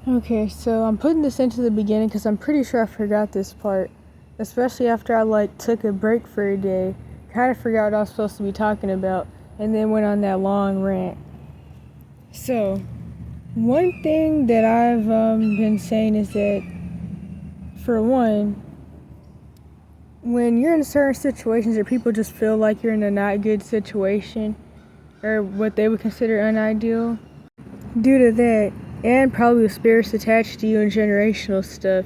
Okay, so I'm putting this into the beginning because I'm pretty sure I forgot this part, especially after I took a break for a day, kind of forgot what I was supposed to be talking about, and then went on that long rant. So, one thing that I've been saying is that, for one, when you're in certain situations where people just feel like you're in a not good situation, or what they would consider unideal, due to that, and probably the spirits attached to you and generational stuff,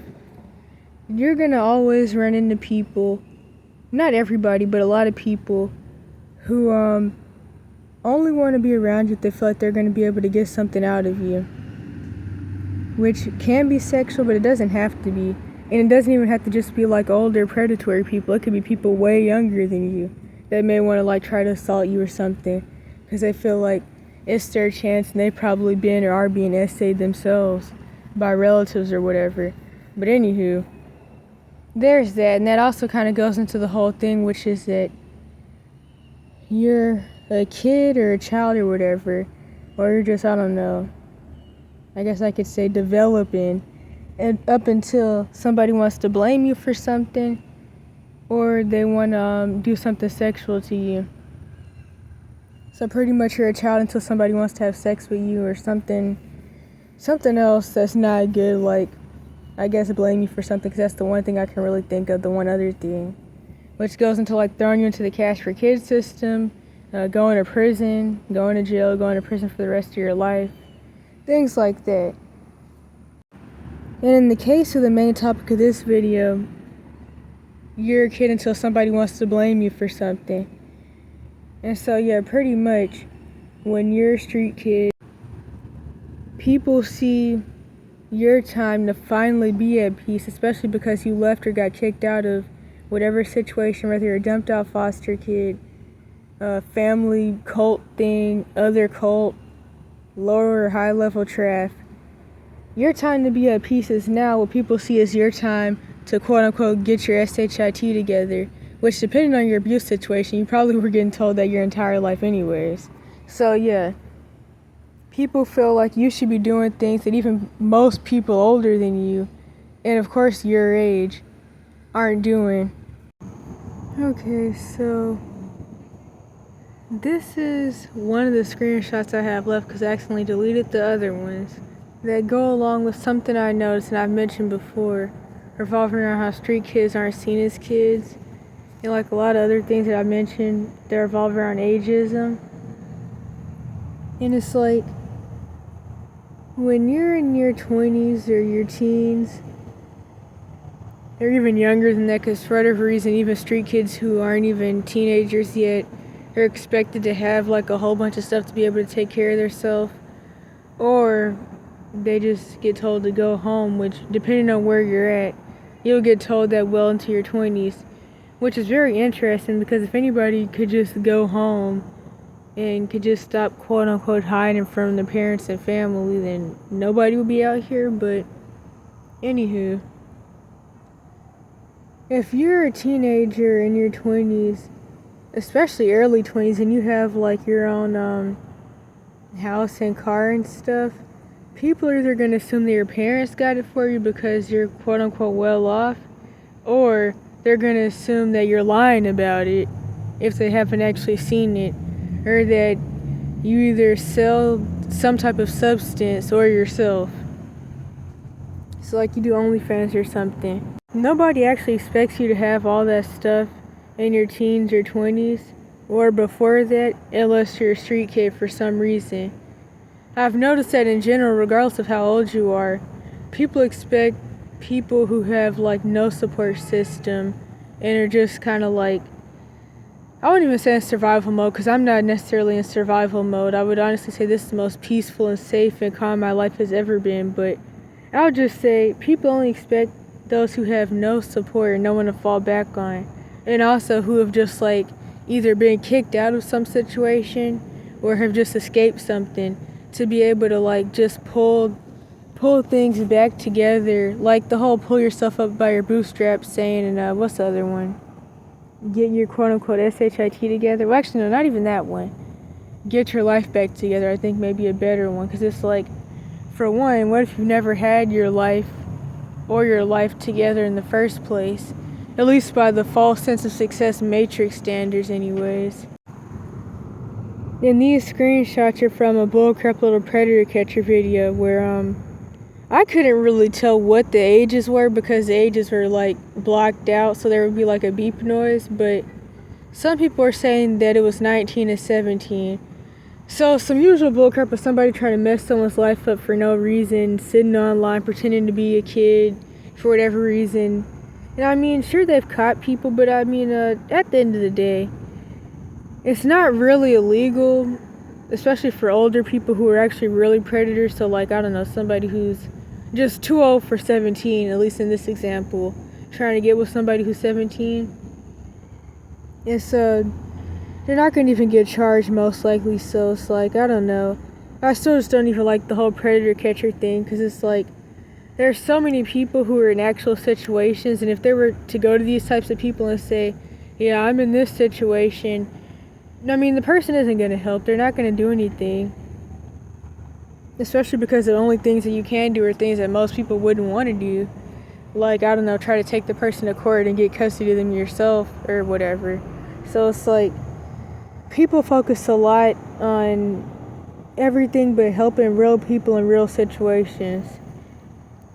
you're gonna always run into people, not everybody, but a lot of people, who only want to be around you if they feel like they're gonna be able to get something out of you. Which can be sexual, but it doesn't have to be. And it doesn't even have to just be older predatory people. It could be people way younger than you that may want to try to assault you or something because they feel like it's their chance and they've probably been or are being essayed themselves by relatives or whatever. But anywho, there's that. And that also kind of goes into the whole thing, which is that you're a kid or a child or whatever, or you're just, I don't know, I guess I could say developing, and up until somebody wants to blame you for something or they want to do something sexual to you. So pretty much you're a child until somebody wants to have sex with you or something else that's not good, I guess blame you for something, because that's the one thing I can really think of, the one other thing, which goes into throwing you into the cash for kids system, going to prison, going to jail, going to prison for the rest of your life, things like that. And in the case of the main topic of this video, you're a kid until somebody wants to blame you for something. And so yeah, pretty much when you're a street kid, people see your time to finally be at peace, especially because you left or got kicked out of whatever situation, whether you're a dumped out foster kid, family cult thing, other cult, lower or high level trash. Your time to be at peace is now what people see as your time to quote unquote get your SHIT together, which depending on your abuse situation, you probably were getting told that your entire life anyways. So yeah, people feel like you should be doing things that even most people older than you, and of course your age, aren't doing. Okay, so this is one of the screenshots I have left because I accidentally deleted the other ones that go along with something I noticed and I've mentioned before, revolving around how street kids aren't seen as kids, and a lot of other things that I mentioned that revolve around ageism. And it's when you're in your 20s or your teens, or even younger than that, because for whatever reason, even street kids who aren't even teenagers yet are expected to have a whole bunch of stuff to be able to take care of themselves, or they just get told to go home, which depending on where you're at, you'll get told that well into your 20s, which is very interesting because if anybody could just go home and could just stop quote unquote hiding from the parents and family, then nobody would be out here. But anywho, if you're a teenager in your 20s, especially early 20s, and you have your own house and car and stuff, people are either going to assume that your parents got it for you because you're quote unquote well off, or they're going to assume that you're lying about it if they haven't actually seen it, or that you either sell some type of substance or yourself. So you do OnlyFans or something. Nobody actually expects you to have all that stuff in your teens or 20s or before that, unless you're a street kid for some reason. I've noticed that in general, regardless of how old you are, people expect people who have no support system and are just kind of I wouldn't even say in survival mode, because I'm not necessarily in survival mode. I would honestly say this is the most peaceful and safe and calm my life has ever been, but I would just say people only expect those who have no support and no one to fall back on, and also who have just either been kicked out of some situation or have just escaped something, to be able to just pull things back together, the whole pull yourself up by your bootstraps saying, and what's the other one? Get your quote unquote SHIT together. Well, actually no, not even that one. Get your life back together, I think maybe a better one, because it's For one, what if you've never had your life or your life together in the first place? At least by the false sense of success matrix standards anyways. And these screenshots are from a bullcrap little predator catcher video where I couldn't really tell what the ages were because the ages were like blocked out, so there would be like a beep noise, but some people are saying that it was 19 and 17. So some usual bullcrap of somebody trying to mess someone's life up for no reason, sitting online pretending to be a kid for whatever reason. And I mean, sure, they've caught people, but I mean, at the end of the day, it's not really illegal, especially for older people who are actually really predators. So like, I don't know, somebody who's just too old for 17, at least in this example, trying to get with somebody who's 17. It's they're not going to even get charged most likely. So it's like, I don't know, I still just don't even like the whole predator catcher thing, because it's like, there's so many people who are in actual situations, and if they were to go to these types of people and say, yeah, I'm in this situation, I mean, the person isn't going to help. They're not going to do anything. Especially because the only things that you can do are things that most people wouldn't want to do. Like, I don't know, try to take the person to court and get custody of them yourself or whatever. So it's like, people focus a lot on everything but helping real people in real situations.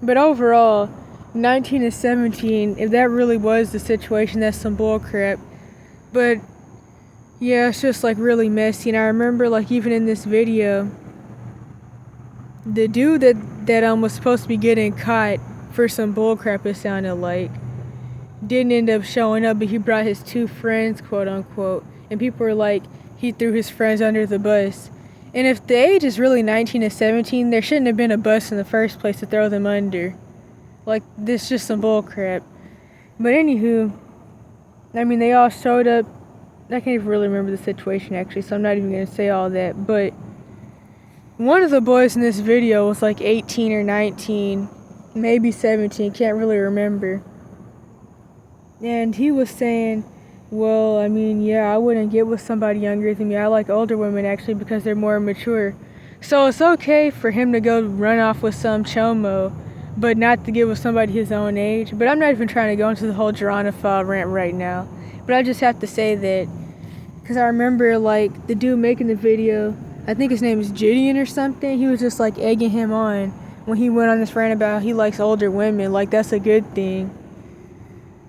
But overall, 19 and 17, if that really was the situation, that's some bullcrap. But yeah, it's just like really messy. And I remember, like, even in this video, the dude that was supposed to be getting caught for some bullcrap, it sounded like, didn't end up showing up, but he brought his 2 friends, quote unquote, and people were like, he threw his friends under the bus. And if the age is really 19 and 17, there shouldn't have been a bus in the first place to throw them under. Like, this is just some bullcrap. But anywho, I mean, they all showed up. I can't even really remember the situation actually, so I'm not even going to say all that. But one of the boys in this video was like 18 or 19, maybe 17, can't really remember. And he was saying, well, I mean, yeah, I wouldn't get with somebody younger than me. I like older women actually because they're more mature. So it's okay for him to go run off with some chomo, but not to get with somebody his own age. But I'm not even trying to go into the whole gerontopile rant right now. But I just have to say that, because I remember, like, the dude making the video, I think his name is Gideon or something, he was just, like, egging him on when he went on this rant about how he likes older women, like, that's a good thing.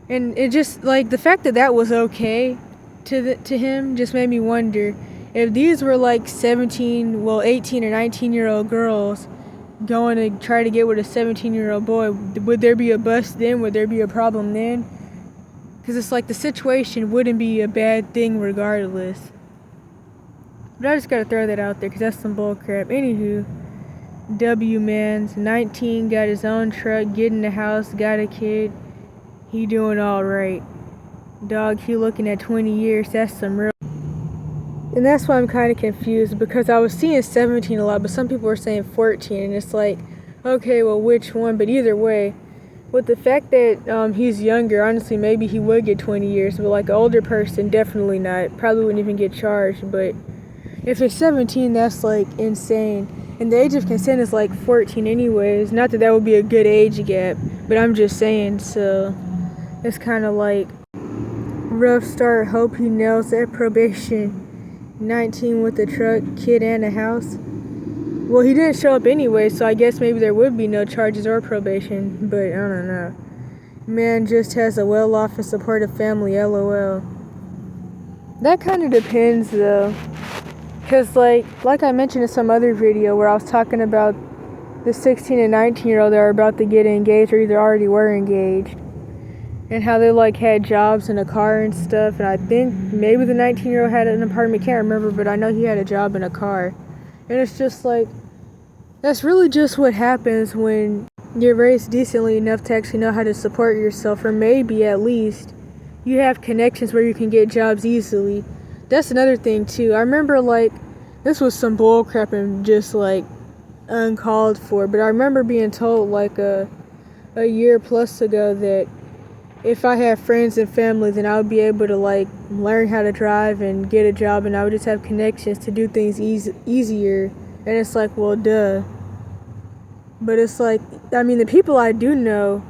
And it just, like, the fact that that was okay to him just made me wonder, if these were, like, 18 or 19-year-old girls going to try to get with a 17-year-old boy, would there be a bust then? Would there be a problem then? Because it's like the situation wouldn't be a bad thing regardless. But I just gotta throw that out there because that's some bullcrap. Anywho, W man's 19, got his own truck, get in the house, got a kid. He doing alright. Dog, he looking at 20 years. That's some real. And that's why I'm kind of confused, because I was seeing 17 a lot, but some people were saying 14. And it's like, okay, well, which one? But either way, with the fact that he's younger, honestly, maybe he would get 20 years, but like an older person, definitely not. Probably wouldn't even get charged. But if it's 17, that's like insane. And the age of consent is like 14 anyways. Not that that would be a good age gap, but I'm just saying. So it's kind of like rough start. Hope he nails that probation. 19 with a truck, kid, and a house. Well, he didn't show up anyway, so I guess maybe there would be no charges or probation, but I don't know. Man just has a well-off and supportive family, LOL. That kind of depends, though. Because, like I mentioned in some other video where I was talking about the 16 and 19-year-old that are about to get engaged or either already were engaged. And how they, like, had jobs and a car and stuff. And I think maybe the 19-year-old had an apartment, can't remember, but I know he had a job and a car. And it's just like, that's really just what happens when you're raised decently enough to actually know how to support yourself, or maybe at least you have connections where you can get jobs easily. That's another thing too. I remember, like, this was some bullcrap and just like uncalled for, but I remember being told like a year plus ago that if I had friends and family, then I would be able to like learn how to drive and get a job, and I would just have connections to do things easier. And it's like, well, duh. But it's like, I mean, the people I do know,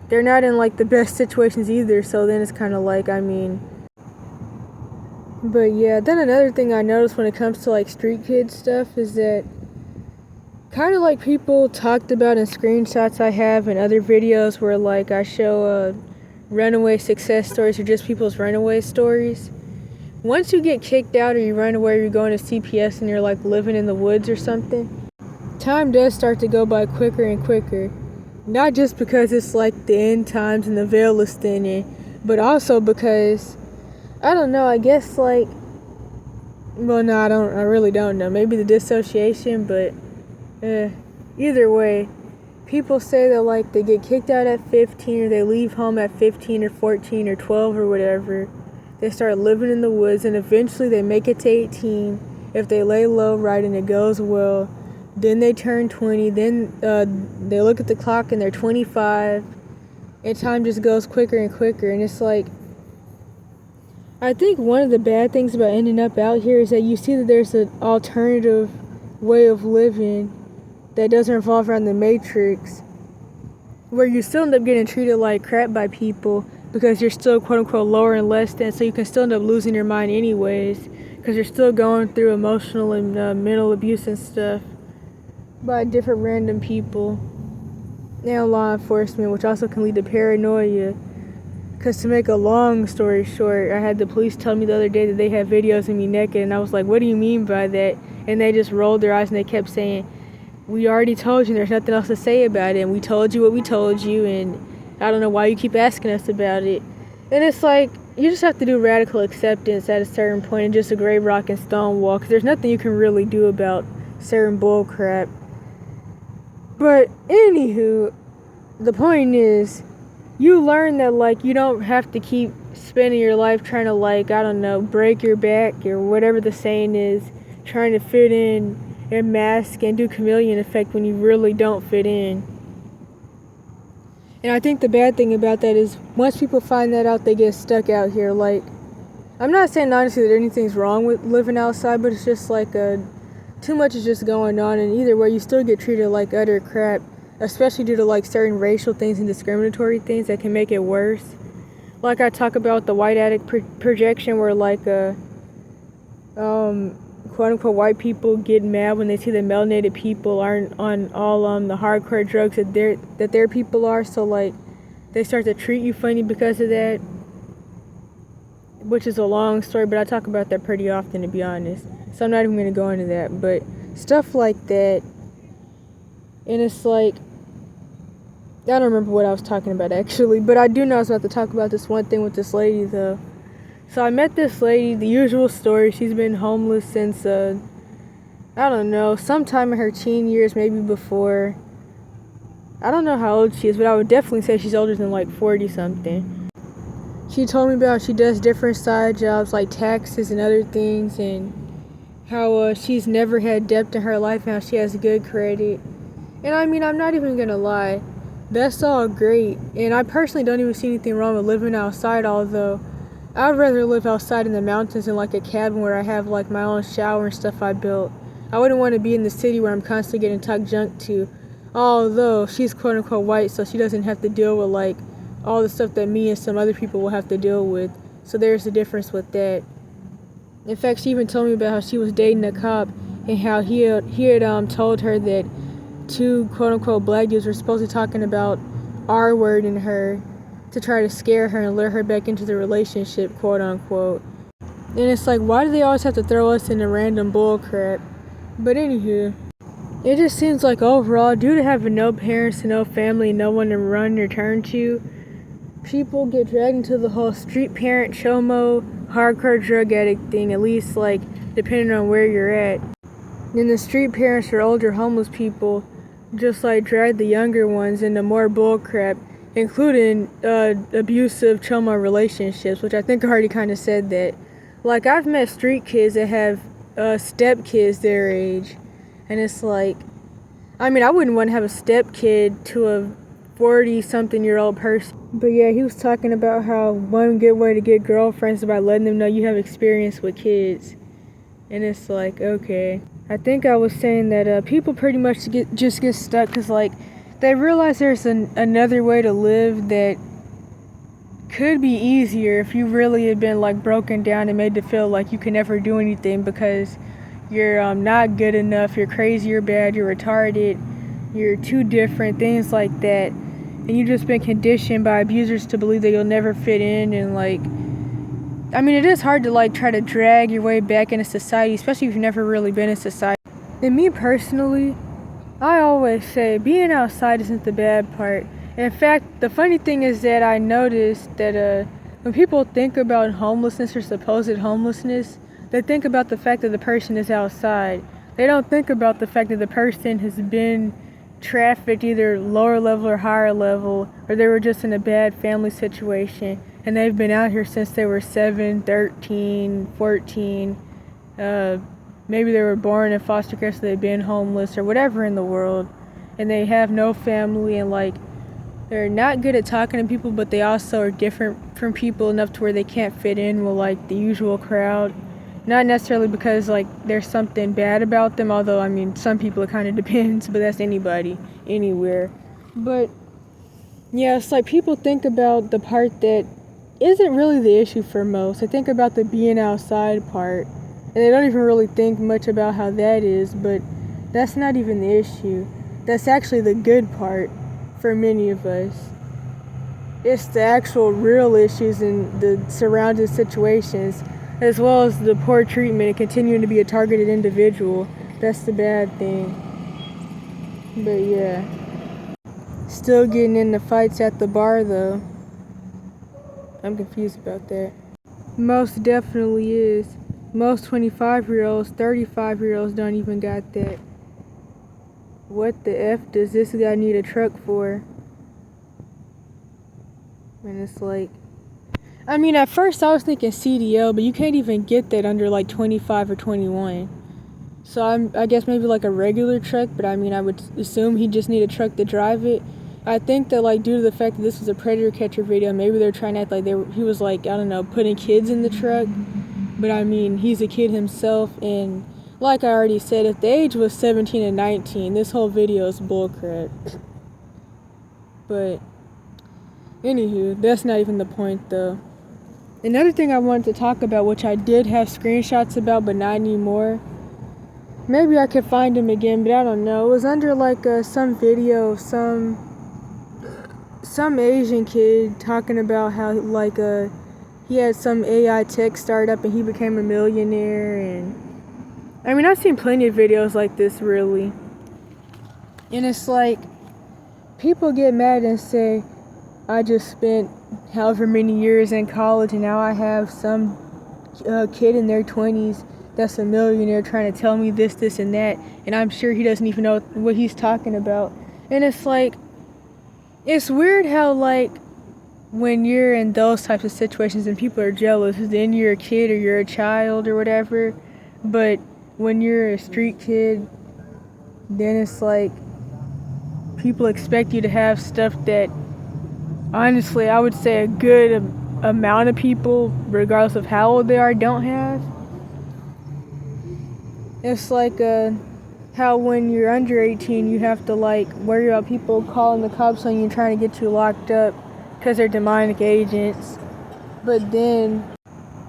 they're not in like the best situations either, so then it's kind of like, I mean. But yeah, then another thing I noticed when it comes to like street kid stuff is that kind of like people talked about in screenshots I have in other videos where like I show runaway success stories or just people's runaway stories. Once you get kicked out or you run away or you're going to CPS and you're like living in the woods or something, time does start to go by quicker and quicker. Not just because it's like the end times and the veil is thinning, but also because, I don't know, I guess like, well, no, I really don't know. Maybe the dissociation, but either way, people say that like they get kicked out at 15 or they leave home at 15 or 14 or 12 or whatever. They start living in the woods and eventually they make it to 18 if they lay low right and it goes well. Then they turn 20, then they look at the clock and they're 25 and time just goes quicker and quicker. And it's like, I think one of the bad things about ending up out here is that you see that there's an alternative way of living that doesn't revolve around the matrix, where you still end up getting treated like crap by people because you're still quote-unquote lower and less than, so you can still end up losing your mind anyways because you're still going through emotional and mental abuse and stuff by different random people and law enforcement, which also can lead to paranoia. Because to make a long story short, I had the police tell me the other day that they had videos of me naked, and I was like, what do you mean by that? And they just rolled their eyes and they kept saying, we already told you, there's nothing else to say about it, and we told you what we told you, and I don't know why you keep asking us about it. And it's like, you just have to do radical acceptance at a certain point and just a grave rock and stone wall, because there's nothing you can really do about certain bull crap. But anywho, the point is, you learn that like you don't have to keep spending your life trying to like, I don't know, break your back or whatever the saying is, trying to fit in and mask and do chameleon effect when you really don't fit in. And I think the bad thing about that is once people find that out, they get stuck out here. Like, I'm not saying honestly that anything's wrong with living outside, but it's just like too much is just going on, and either way you still get treated like utter crap, especially due to like certain racial things and discriminatory things that can make it worse. Like I talk about the white addict projection, where like quote-unquote white people get mad when they see that melanated people aren't on all the hardcore drugs that their people are, so like they start to treat you funny because of that, which is a long story, but I talk about that pretty often, to be honest, so I'm not even going to go into that. But stuff like that, and it's like, I don't remember what I was talking about actually, but I do know I was about to talk about this one thing with this lady though. So I met this lady, the usual story. She's been homeless since, I don't know, sometime in her teen years, maybe before. I don't know how old she is, but I would definitely say she's older than like 40 something. She told me about how she does different side jobs like taxes and other things, and how she's never had debt in her life and how she has good credit. And I mean, I'm not even gonna lie, that's all great. And I personally don't even see anything wrong with living outside, although I would rather live outside in the mountains in like a cabin where I have like my own shower and stuff I built. I wouldn't want to be in the city where I'm constantly getting talked junk to. Although she's quote unquote white, so she doesn't have to deal with like all the stuff that me and some other people will have to deal with. So there's a difference with that. In fact, she even told me about how she was dating a cop and how he had told her that two quote unquote black dudes were supposedly talking about R-word in her to try to scare her and lure her back into the relationship, quote unquote. And it's like, why do they always have to throw us into random bull crap? But anywho, it just seems like overall, due to having no parents and no family and no one to run or turn to, people get dragged into the whole street parent, chomo, hardcore drug addict thing, at least like depending on where you're at. And the street parents or older homeless people just like drag the younger ones into more bull crap, including abusive chomo relationships, which I think I already kind of said that. Like, I've met street kids that have step kids their age, and it's like, I mean, I wouldn't want to have a step kid to a 40-something-year-old person. But yeah, he was talking about how one good way to get girlfriends is by letting them know you have experience with kids. And it's like, okay. I think I was saying that people pretty much just get stuck because, like, they realize there's another way to live that could be easier if you really had been, like, broken down and made to feel like you can never do anything because you're not good enough, you're crazy, you're bad, you're retarded, you're too different, things like that. And you've just been conditioned by abusers to believe that you'll never fit in. And, like, I mean, it is hard to, like, try to drag your way back into society, especially if you've never really been in society. And me personally, I always say being outside isn't the bad part. In fact, the funny thing is that I noticed that when people think about homelessness or supposed homelessness, they think about the fact that the person is outside. They don't think about the fact that the person has been trafficked either lower level or higher level, or they were just in a bad family situation and they've been out here since they were 7, 13, 14. Maybe they were born in foster care, so they've been homeless or whatever in the world, and they have no family, and, like, they're not good at talking to people, but they also are different from people enough to where they can't fit in with, like, the usual crowd. Not necessarily because, like, there's something bad about them, although, I mean, some people it kind of depends, but that's anybody, anywhere. But, yeah, it's like people think about the part that isn't really the issue for most. They think about the being outside part, and they don't even really think much about how that is, but that's not even the issue. That's actually the good part for many of us. It's the actual real issues and the surrounding situations, as well as the poor treatment and continuing to be a targeted individual. That's the bad thing. But yeah. Still getting into fights at the bar though. I'm confused about that. Most definitely is. Most 25-year-olds, 35-year-olds don't even got that. What the F does this guy need a truck for? And it's like, I mean, at first I was thinking CDL, but you can't even get that under like 25 or 21. So I guess maybe like a regular truck, but I mean, I would assume he just need a truck to drive it. I think that, like, due to the fact that this was a predator catcher video, maybe they're trying to act like he was, like, I don't know, putting kids in the truck. But I mean, he's a kid himself, and like I already said, if the age was 17 and 19, this whole video is bullcrap. But anywho, that's not even the point though. Another thing I wanted to talk about, which I did have screenshots about, but not anymore. Maybe I could find him again, but I don't know. It was under like some video of some Asian kid talking about how, like, he had some AI tech startup and he became a millionaire. And I mean, I've seen plenty of videos like this, really. And it's like, people get mad and say, I just spent however many years in college and now I have some kid in their 20s that's a millionaire trying to tell me this and that, and I'm sure he doesn't even know what he's talking about. And it's like, it's weird how, like, when you're in those types of situations and people are jealous, then you're a kid or you're a child or whatever. But when you're a street kid, then it's like people expect you to have stuff that, honestly, I would say a good amount of people, regardless of how old they are, don't have. It's like how when you're under 18, you have to, like, worry about people calling the cops on you and trying to get you locked up because they're demonic agents. But then,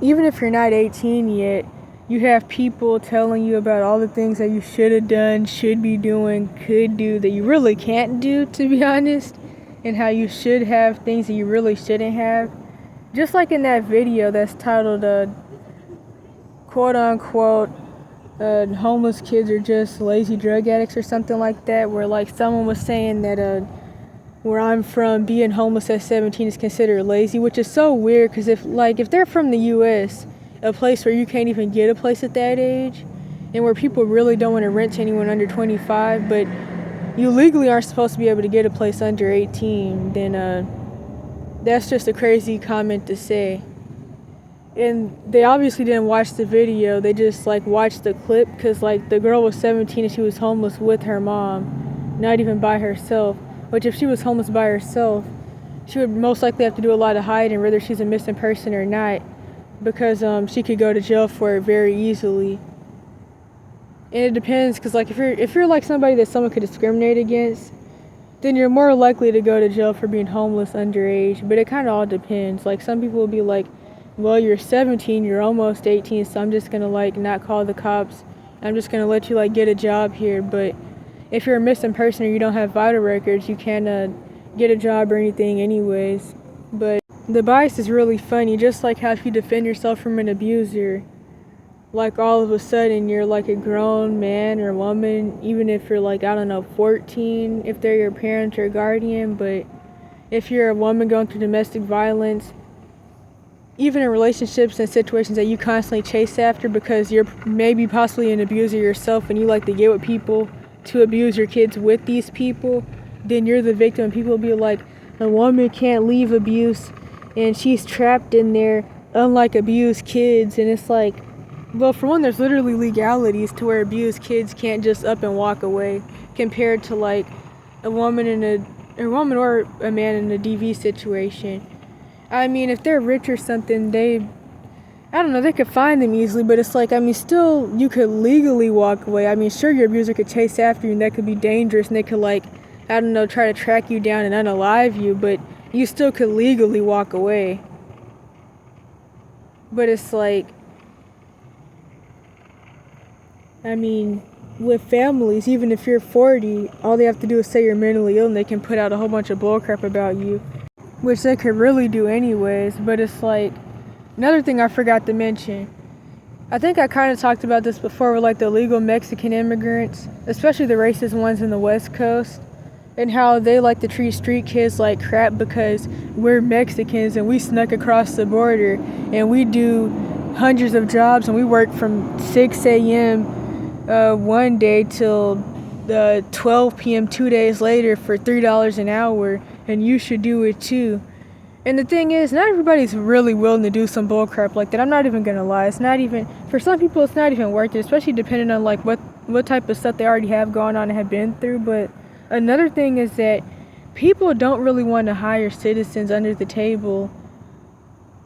even if you're not 18 yet, you have people telling you about all the things that you should have done, should be doing, could do, that you really can't do, to be honest, and how you should have things that you really shouldn't have. Just like in that video that's titled, quote-unquote, homeless kids are just lazy drug addicts or something like that, where, like, someone was saying that where I'm from, being homeless at 17 is considered lazy, which is so weird, because if they're from the US, a place where you can't even get a place at that age, and where people really don't want to rent to anyone under 25, but you legally aren't supposed to be able to get a place under 18, then that's just a crazy comment to say. And they obviously didn't watch the video, they just, like, watched the clip, because, like, the girl was 17 and she was homeless with her mom, not even by herself. Which, if she was homeless by herself, she would most likely have to do a lot of hiding, whether she's a missing person or not, because she could go to jail for it very easily. And it depends, because like if you're like somebody that someone could discriminate against, then you're more likely to go to jail for being homeless underage. But it kind of all depends. Like some people will be like, well, you're 17, you're almost 18, so I'm just gonna like not call the cops. I'm just gonna let you like get a job here. But if you're a missing person or you don't have vital records, you can't get a job or anything anyways. But the bias is really funny. Just like how if you defend yourself from an abuser, like all of a sudden you're like a grown man or woman, even if you're like, I don't know, 14, if they're your parent or guardian. But if you're a woman going through domestic violence, even in relationships and situations that you constantly chase after because you're maybe possibly an abuser yourself and you like to get with people to abuse your kids with these people, then you're the victim. And people will be like, a woman can't leave abuse and she's trapped in there, unlike abused kids. And it's like, well, for one, there's literally legalities to where abused kids can't just up and walk away, compared to like a woman or a man in a DV situation. I mean, if they're rich or something, I don't know, they could find them easily, but it's like, I mean, still, you could legally walk away. I mean, sure, your abuser could chase after you, and that could be dangerous, and they could, like, I don't know, try to track you down and unalive you, but you still could legally walk away. But it's like, I mean, with families, even if you're 40, all they have to do is say you're mentally ill, and they can put out a whole bunch of bullcrap about you, which they could really do anyways. But it's like, another thing I forgot to mention, I think I kind of talked about this before with like the illegal Mexican immigrants, especially the racist ones in the West Coast, and how they like to treat street kids like crap because we're Mexicans and we snuck across the border and we do hundreds of jobs and we work from 6 a.m. One day till 12 p.m. 2 days later for $3 an hour, and you should do it too. And the thing is, not everybody's really willing to do some bullcrap like that. I'm not even gonna lie. It's not even, for some people, it's not even worth it, especially depending on like what type of stuff they already have going on and have been through. But another thing is that people don't really want to hire citizens under the table.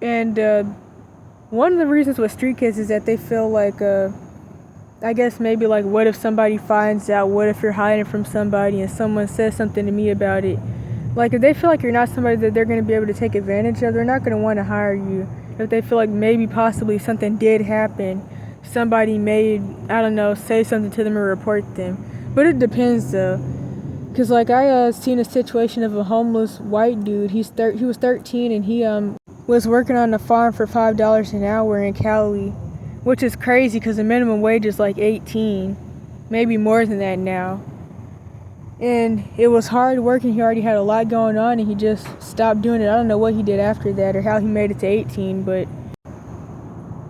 And one of the reasons with street kids is that they feel like, I guess maybe like, what if somebody finds out? What if you're hiding from somebody and someone says something to me about it? Like, if they feel like you're not somebody that they're going to be able to take advantage of, they're not going to want to hire you. If they feel like maybe possibly something did happen, somebody may, I don't know, say something to them or report them. But it depends though. Because like I seen a situation of a homeless white dude. He was 13 and he was working on a farm for $5 an hour in Cali, which is crazy because the minimum wage is like 18, maybe more than that now. And it was hard working. He already had a lot going on and he just stopped doing it. I don't know what he did after that or how he made it to 18, but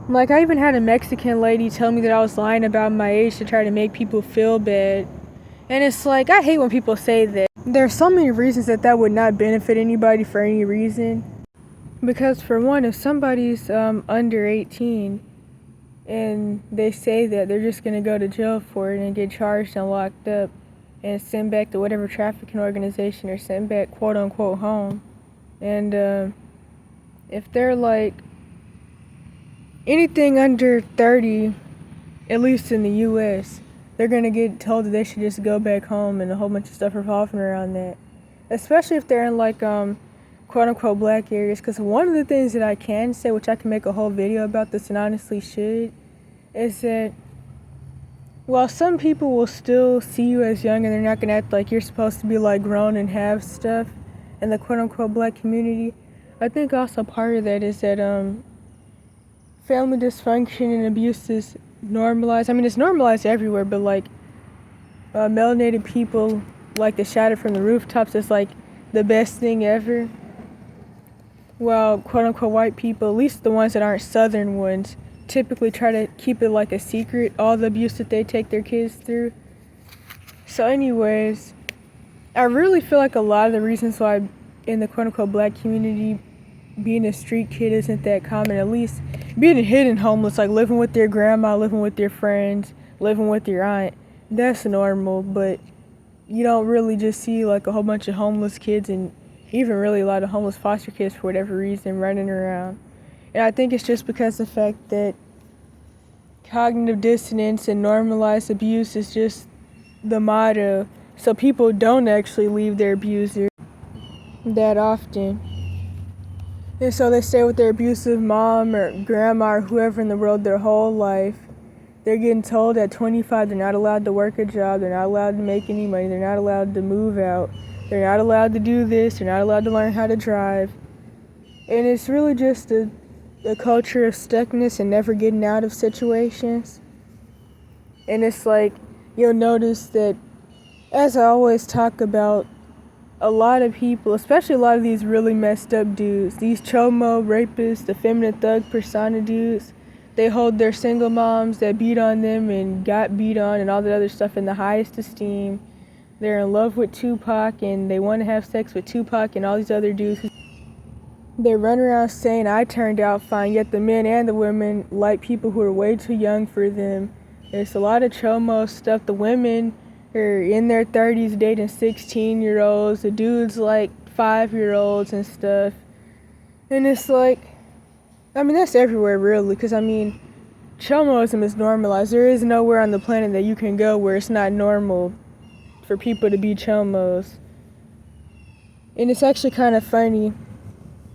like I even had a Mexican lady tell me that I was lying about my age to try to make people feel bad. And it's like, I hate when people say that. There's so many reasons that would not benefit anybody for any reason. Because for one, if somebody's under 18 and they say that, they're just going to go to jail for it and get charged and locked up and sent back to whatever trafficking organization or sent back quote unquote home. And if they're like anything under 30, at least in the US, they're gonna get told that they should just go back home, and a whole bunch of stuff revolving around that. Especially if they're in like quote unquote black areas. Because one of the things that I can say, which I can make a whole video about this and honestly should, is that while some people will still see you as young and they're not going to act like you're supposed to be like grown and have stuff in the quote-unquote black community, I think also part of that is that family dysfunction and abuse is normalized. I mean, it's normalized everywhere, but like melanated people like to shout it from the rooftops is like the best thing ever. While quote-unquote white people, at least the ones that aren't southern ones, typically try to keep it like a secret, all the abuse that they take their kids through. So anyways, I really feel like a lot of the reasons why in the quote-unquote black community being a street kid isn't that common, at least being a hidden homeless, like living with your grandma, living with your friends, living with your aunt, that's normal. But you don't really just see like a whole bunch of homeless kids and even really a lot of homeless foster kids for whatever reason running around. And I think it's just because of the fact that cognitive dissonance and normalized abuse is just the motto. So people don't actually leave their abuser that often. And so they stay with their abusive mom or grandma or whoever in the world their whole life. They're getting told at 25 they're not allowed to work a job, they're not allowed to make any money, they're not allowed to move out, they're not allowed to do this, they're not allowed to learn how to drive. And it's really just a culture of stuckness and never getting out of situations. And it's like, you'll notice that, as I always talk about, a lot of people, especially a lot of these really messed up dudes, these chomo, rapists, the feminine thug persona dudes, they hold their single moms that beat on them and got beat on and all that other stuff in the highest esteem. They're in love with Tupac and they want to have sex with Tupac and all these other dudes. They run around saying, I turned out fine, yet the men and the women like people who are way too young for them. There's a lot of chomo stuff. The women are in their 30s dating 16-year-olds. The dudes like 5-year-olds and stuff. And it's like, I mean, that's everywhere really, because I mean, chomoism is normalized. There is nowhere on the planet that you can go where it's not normal for people to be chomos. And it's actually kind of funny,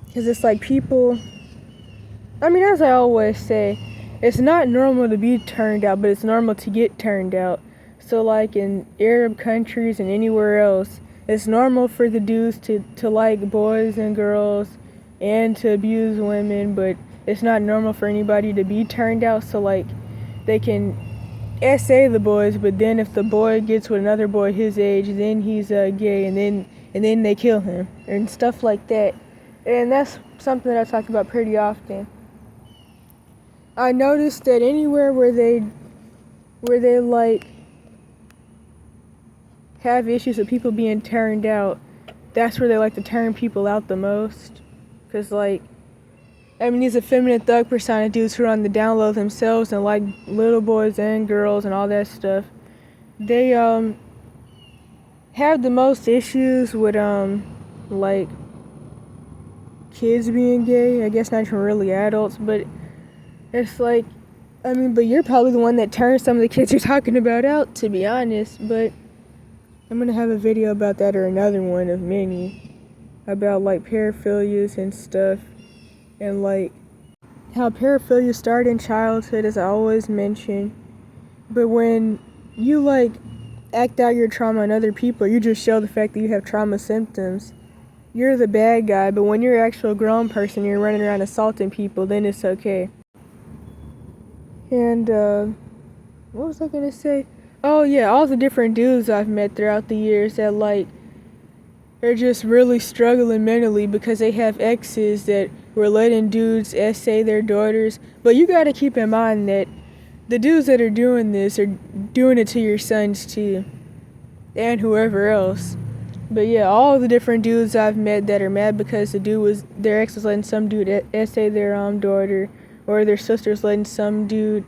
because it's like people, I mean, as I always say, it's not normal to be turned out, but it's normal to get turned out. So like in Arab countries and anywhere else, it's normal for the dudes to like boys and girls and to abuse women, but it's not normal for anybody to be turned out. So like they can SA the boys, but then if the boy gets with another boy his age, then he's gay, and then they kill him and stuff like that. And that's something that I talk about pretty often. I noticed that anywhere where they like have issues with people being turned out, that's where they like to turn people out the most. Because like, I mean, these effeminate thug persona dudes who are on the down low themselves and like little boys and girls and all that stuff, they have the most issues with like kids being gay. I guess not even really adults, but it's like, I mean, but you're probably the one that turned some of the kids you're talking about out, to be honest. But I'm gonna have a video about that, or another one of many, about like paraphilias and stuff, and like how paraphilia start in childhood, as I always mention. But when you like act out your trauma on other people, you just show the fact that you have trauma symptoms. You're the bad guy, but when you're an actual grown person, you're running around assaulting people, then it's okay. And what was I gonna say? Oh yeah, all the different dudes I've met throughout the years that like are just really struggling mentally because they have exes that were letting dudes SA their daughters. But you gotta keep in mind that the dudes that are doing this are doing it to your sons too, and whoever else. But yeah, all the different dudes I've met that are mad because their ex was letting some dude SA their daughter, or their sister's letting some dude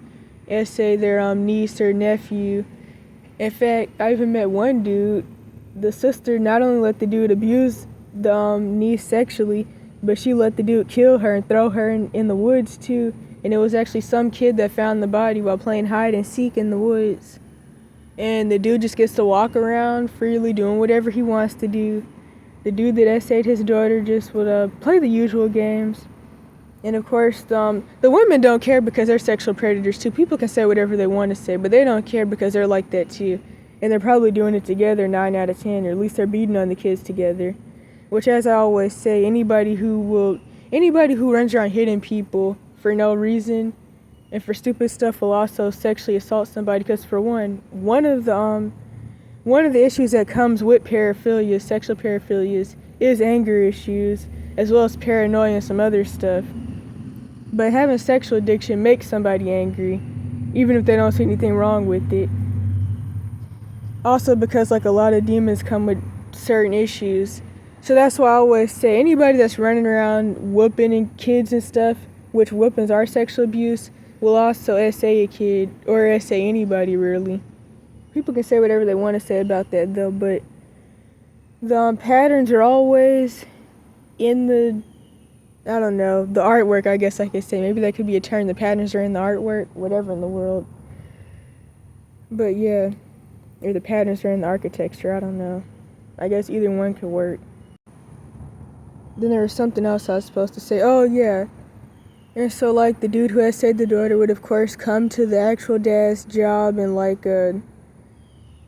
SA their niece or nephew. In fact, I even met one dude, the sister not only let the dude abuse the niece sexually, but she let the dude kill her and throw her in the woods too. And it was actually some kid that found the body while playing hide and seek in the woods. And the dude just gets to walk around freely doing whatever he wants to do. The dude that SA'd his daughter just would play the usual games. And of course, the women don't care because they're sexual predators too. People can say whatever they want to say, but they don't care because they're like that too. And they're probably doing it together 9 out of 10, or at least they're beating on the kids together. Which, as I always say, anybody who runs around hitting people for no reason and for stupid stuff will also sexually assault somebody. Because for one of the issues that comes with paraphilia, sexual paraphilias, is anger issues, as well as paranoia and some other stuff. But having sexual addiction makes somebody angry, even if they don't see anything wrong with it. Also because like a lot of demons come with certain issues. So that's why I always say anybody that's running around whooping kids and stuff, which whoopings are sexual abuse, will also SA a kid, or SA anybody really. People can say whatever they want to say about that though, but the patterns are always in the, I don't know, the artwork, I guess I could say. Maybe that could be a term. The patterns are in the artwork, whatever in the world. But yeah, or the patterns are in the architecture, I don't know. I guess either one could work. Then there was something else I was supposed to say. Oh yeah. And so like the dude who had saved the daughter would of course come to the actual dad's job and like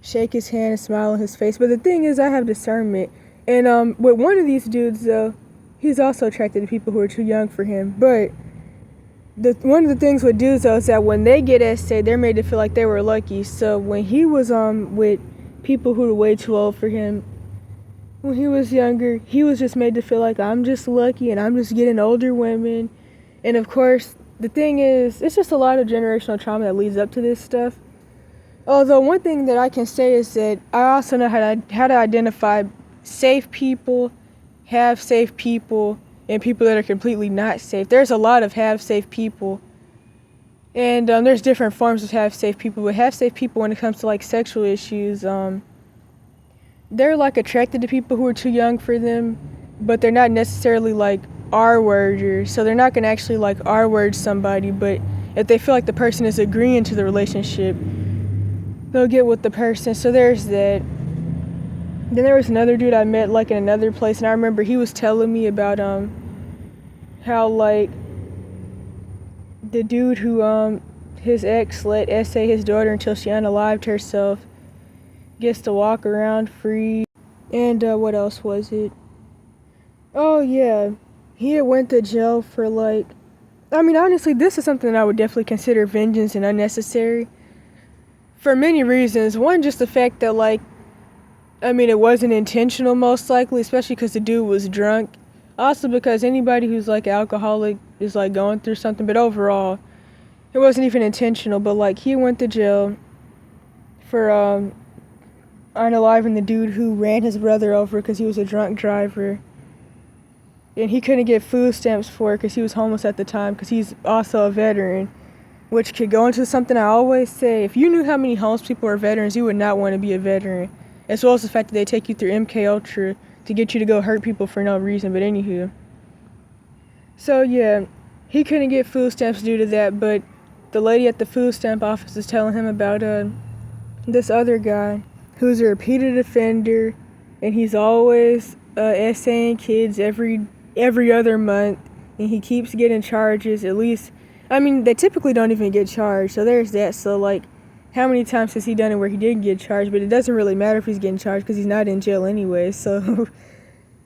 shake his hand and smile on his face. But the thing is, I have discernment. And with one of these dudes though, he's also attracted to people who are too young for him. But one of the things with dudes though is that when they get essayed, they're made to feel like they were lucky. So when he was with people who were way too old for him, when he was younger, he was just made to feel like I'm just lucky and I'm just getting older women. And of course, the thing is, it's just a lot of generational trauma that leads up to this stuff. Although one thing that I can say is that I also know how to identify safe people, have safe people, and people that are completely not safe. There's a lot of have safe people. And there's different forms of have safe people. But have safe people, when it comes to like sexual issues, they're like attracted to people who are too young for them, but they're not necessarily like R-worders. So they're not going to actually like R-word somebody, but if they feel like the person is agreeing to the relationship, they'll get with the person. So there's that. Then there was another dude I met like in another place, and I remember he was telling me about how like the dude who his ex let essay his daughter until she unalived herself gets to walk around free. And what else was it? Oh yeah, he had went to jail for like, I mean honestly this is something that I would definitely consider vengeance and unnecessary for many reasons. One, just the fact that like, I mean, it wasn't intentional most likely, especially because the dude was drunk. Also because anybody who's like alcoholic is like going through something, but overall, it wasn't even intentional. But like, he went to jail for unaliving the dude who ran his brother over because he was a drunk driver. And he couldn't get food stamps for it because he was homeless at the time, because he's also a veteran. Which could go into something I always say. If you knew how many homeless people are veterans, you would not want to be a veteran. As well as the fact that they take you through MK Ultra to get you to go hurt people for no reason. But anywho. So yeah, he couldn't get food stamps due to that. But the lady at the food stamp office is telling him about this other guy who's a repeated offender. And he's always essaying kids every other month. And he keeps getting charges, at least. I mean, they typically don't even get charged. So there's that. So like, how many times has he done it where he didn't get charged? But it doesn't really matter if he's getting charged because he's not in jail anyway. So,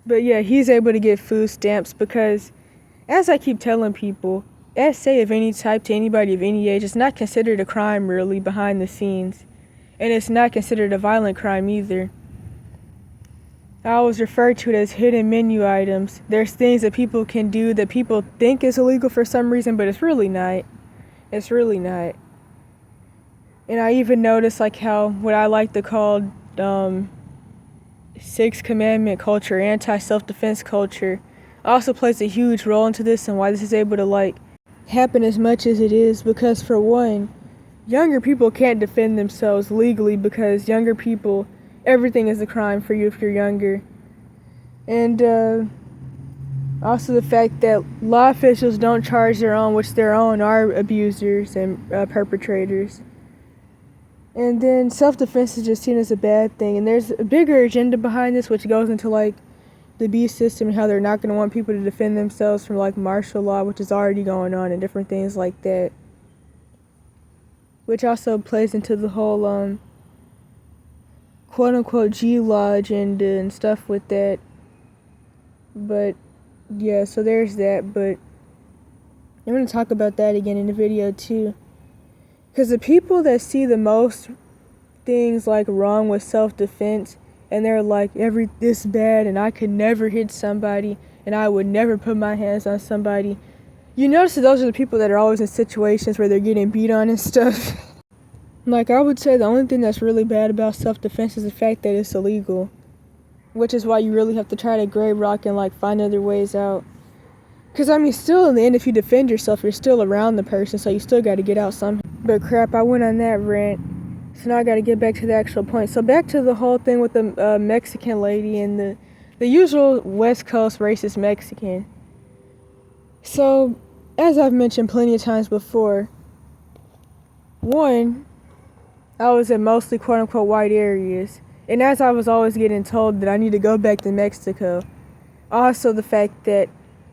but yeah, he's able to get food stamps because, as I keep telling people, essay of any type to anybody of any age is not considered a crime really behind the scenes. And it's not considered a violent crime either. I always refer to it as hidden menu items. There's things that people can do that people think is illegal for some reason, but it's really not. It's really not. And I even noticed like how what I like to call Sixth Commandment culture, anti-self-defense culture, also plays a huge role into this and why this is able to like happen as much as it is. Because for one, younger people can't defend themselves legally because younger people, everything is a crime for you if you're younger. And also the fact that law officials don't charge their own, which their own are abusers and perpetrators. And then self-defense is just seen as a bad thing. And there's a bigger agenda behind this, which goes into like the beast system and how they're not going to want people to defend themselves from like martial law, which is already going on, and different things like that. Which also plays into the whole quote-unquote G-law agenda and stuff with that. But yeah, so there's that. But I'm going to talk about that again in the video too. Because the people that see the most things like wrong with self-defense, and they're like, this bad, and I could never hit somebody, and I would never put my hands on somebody. You notice that those are the people that are always in situations where they're getting beat on and stuff. Like, I would say the only thing that's really bad about self-defense is the fact that it's illegal. Which is why you really have to try to grave rock and, like, find other ways out. Because, I mean, still in the end, if you defend yourself, you're still around the person, so you still got to get out somehow. But crap, I went on that rant. So now I got to get back to the actual point. So back to the whole thing with the Mexican lady and the usual West Coast racist Mexican. So, as I've mentioned plenty of times before, one, I was in mostly quote-unquote white areas. And as I was always getting told that I need to go back to Mexico, also the fact that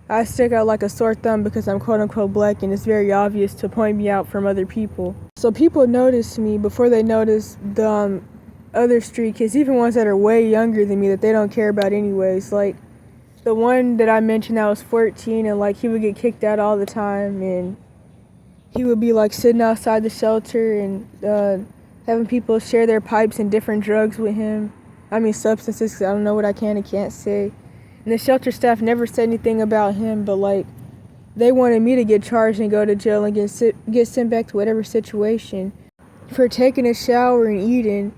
I stick out like a sore thumb because I'm quote-unquote black, and it's very obvious to point me out from other people. So people notice me before they notice the other street kids, even ones that are way younger than me that they don't care about anyways. Like the one that I mentioned that was 14, and like he would get kicked out all the time, and he would be like sitting outside the shelter and having people share their pipes and different drugs with him. I mean substances, 'cause I don't know what I can and can't say. And the shelter staff never said anything about him, but like they wanted me to get charged and go to jail and get sent back to whatever situation for taking a shower and eating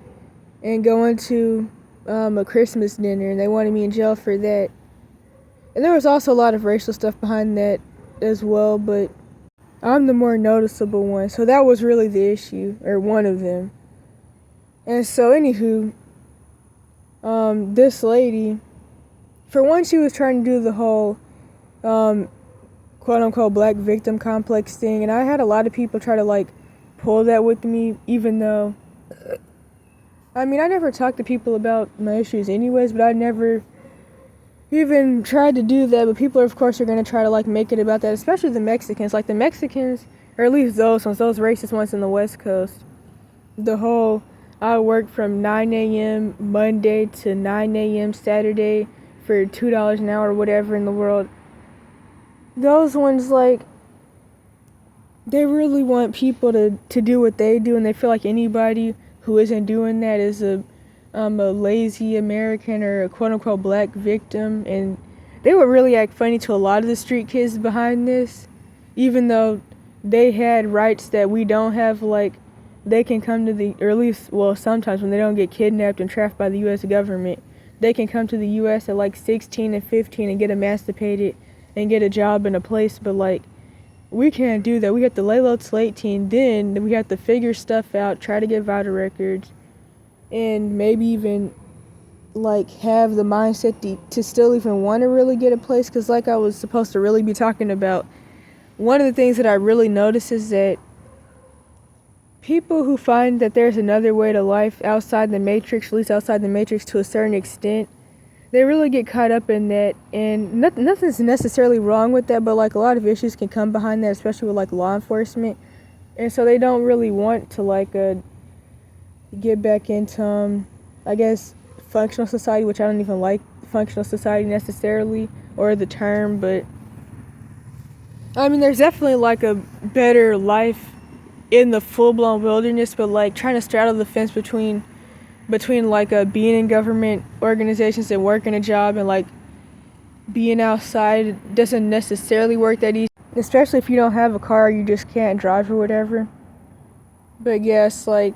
and going to a Christmas dinner, and they wanted me in jail for that. And there was also a lot of racial stuff behind that as well, but I'm the more noticeable one, so that was really the issue, or one of them. And so anywho, this lady, for one, she was trying to do the whole quote-unquote black victim complex thing, and I had a lot of people try to like pull that with me, even though I mean I never talked to people about my issues anyways, but I never even tried to do that. But people of course are going to try to like make it about that, especially the Mexicans. Like the Mexicans, or at least those racist ones in the West Coast, the whole I work from 9 a.m. Monday to 9 a.m. Saturday for $2 an hour or whatever in the world. Those ones, like, they really want people to do what they do, and they feel like anybody who isn't doing that is a lazy American or a quote-unquote black victim. And they would really act funny to a lot of the street kids behind this, even though they had rights that we don't have. Like, they can come to or at least, well, sometimes when they don't get kidnapped and trafficked by the U.S. government, they can come to the U.S. at like 16 and 15 and get emancipated and get a job in a place. But like, we can't do that. We have to lay low till 18, then we have to figure stuff out, try to get vital records, and maybe even like have the mindset to still even want to really get a place. Because like I was supposed to really be talking about, one of the things that I really notice is that people who find that there's another way to life outside the matrix, at least outside the matrix to a certain extent, they really get caught up in that. And nothing's necessarily wrong with that, but like a lot of issues can come behind that, especially with like law enforcement. And so they don't really want to like get back into I guess functional society, which I don't even like functional society necessarily, or the term. But I mean, there's definitely like a better life in the full-blown wilderness, but like trying to straddle the fence between like being in government organizations and working a job and like being outside doesn't necessarily work that easy, especially if you don't have a car, you just can't drive or whatever. But yes, like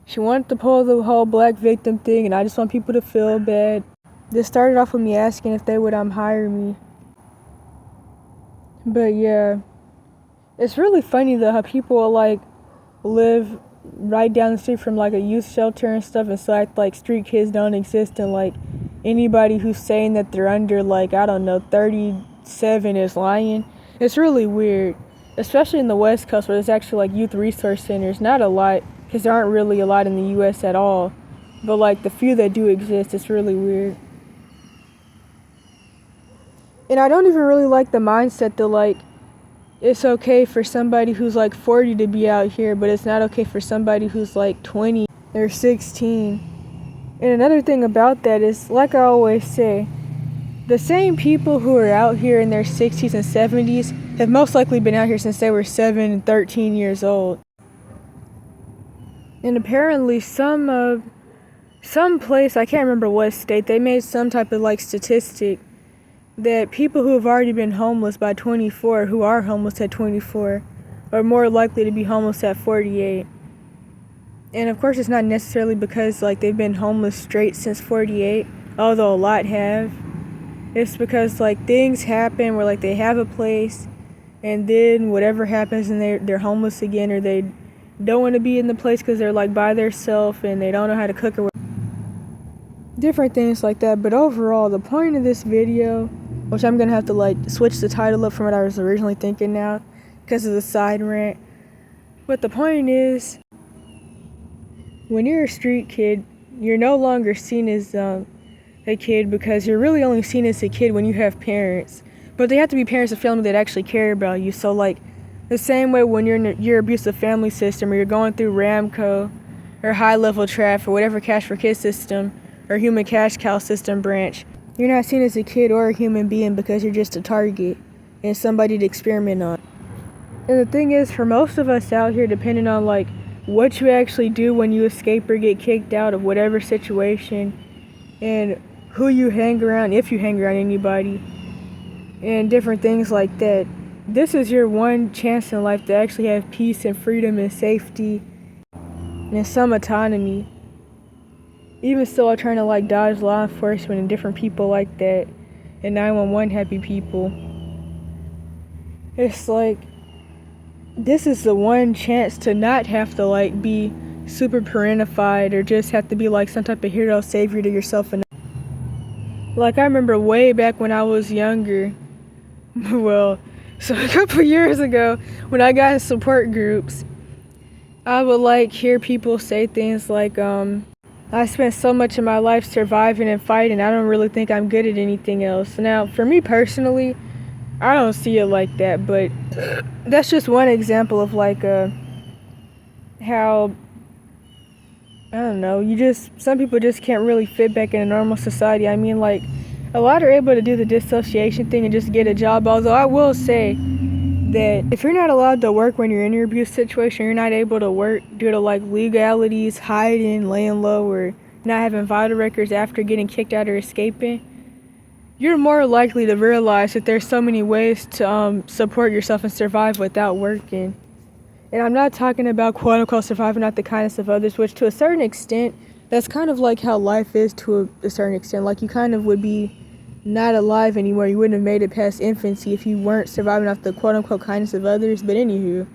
she wanted to pull the whole black victim thing, and I just want people to feel bad. This started off with me asking if they would hire me. But yeah, it's really funny though how people like live right down the street from like a youth shelter and stuff, and so act like street kids don't exist, and like anybody who's saying that they're under like, I don't know, 37 is lying. It's really weird, especially in the West Coast where there's actually like youth resource centers. Not a lot, because there aren't really a lot in the U.S. at all, but like the few that do exist, it's really weird. And I don't even really like the mindset that like it's okay for somebody who's like 40 to be out here, but it's not okay for somebody who's like 20 or 16. And another thing about that is, like I always say, the same people who are out here in their 60s and 70s have most likely been out here since they were 7 and 13 years old. And apparently some place, I can't remember what state, they made some type of like statistic that people who have already been homeless by 24, who are homeless at 24, are more likely to be homeless at 48. And of course it's not necessarily because like they've been homeless straight since 48, although a lot have. It's because like things happen where like they have a place, and then whatever happens and they're homeless again, or they don't want to be in the place because they're like by themselves and they don't know how to cook or different things like that. But overall, the point of this video which I'm gonna have to like switch the title up from what I was originally thinking now because of the side rant. But the point is, when you're a street kid, you're no longer seen as a kid, because you're really only seen as a kid when you have parents. But they have to be parents of family that actually care about you. So like the same way when you're in your abusive family system, or you're going through Ramco or high level trap or whatever cash for kids system or human cash cow system branch, you're not seen as a kid or a human being because you're just a target and somebody to experiment on. And the thing is, for most of us out here, depending on like what you actually do when you escape or get kicked out of whatever situation, and who you hang around, if you hang around anybody, and different things like that, this is your one chance in life to actually have peace and freedom and safety and some autonomy. Even still, I'm trying to like dodge law enforcement and different people like that, and 911 happy people. It's like, this is the one chance to not have to like be super parentified or just have to be like some type of hero savior to yourself. And like, I remember way back when I was younger, well, so a couple years ago, when I got in support groups, I would like hear people say things like, I spent so much of my life surviving and fighting, I don't really think I'm good at anything else. Now, for me personally, I don't see it like that, but that's just one example of like how, I don't know, some people just can't really fit back in a normal society. I mean, like, a lot are able to do the dissociation thing and just get a job, although I will say that if you're not allowed to work when you're in your abuse situation, you're not able to work due to like legalities, hiding, laying low, or not having vital records after getting kicked out or escaping, you're more likely to realize that there's so many ways to support yourself and survive without working. And I'm not talking about quote unquote surviving out the kindness of others, which to a certain extent, that's kind of like how life is to a certain extent. Like, you kind of would be not alive anymore. You wouldn't have made it past infancy if you weren't surviving off the quote unquote kindness of others. But anywho,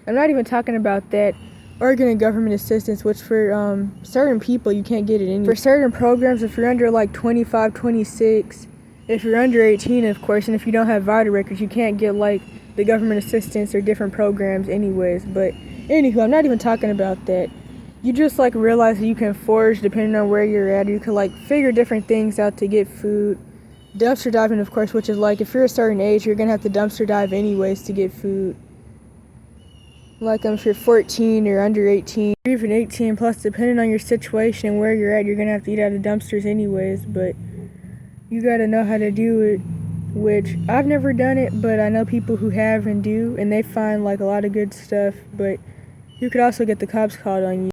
I'm not even talking about that, or getting government assistance, which for certain people you can't get it anymore. For certain programs, if you're under like 25, 26, if you're under 18, of course, and if you don't have vital records, you can't get like the government assistance or different programs anyways. But anywho, I'm not even talking about that. You just like realize that you can forage depending on where you're at. You can like figure different things out to get food. Dumpster diving, of course, which is like, if you're a certain age, you're gonna have to dumpster dive anyways to get food. Like, if you're 14 or under 18, or even 18 plus, depending on your situation and where you're at, you're gonna have to eat out of dumpsters anyways. But you gotta know how to do it, which I've never done it, but I know people who have and do, and they find like a lot of good stuff. But you could also get the cops called on you.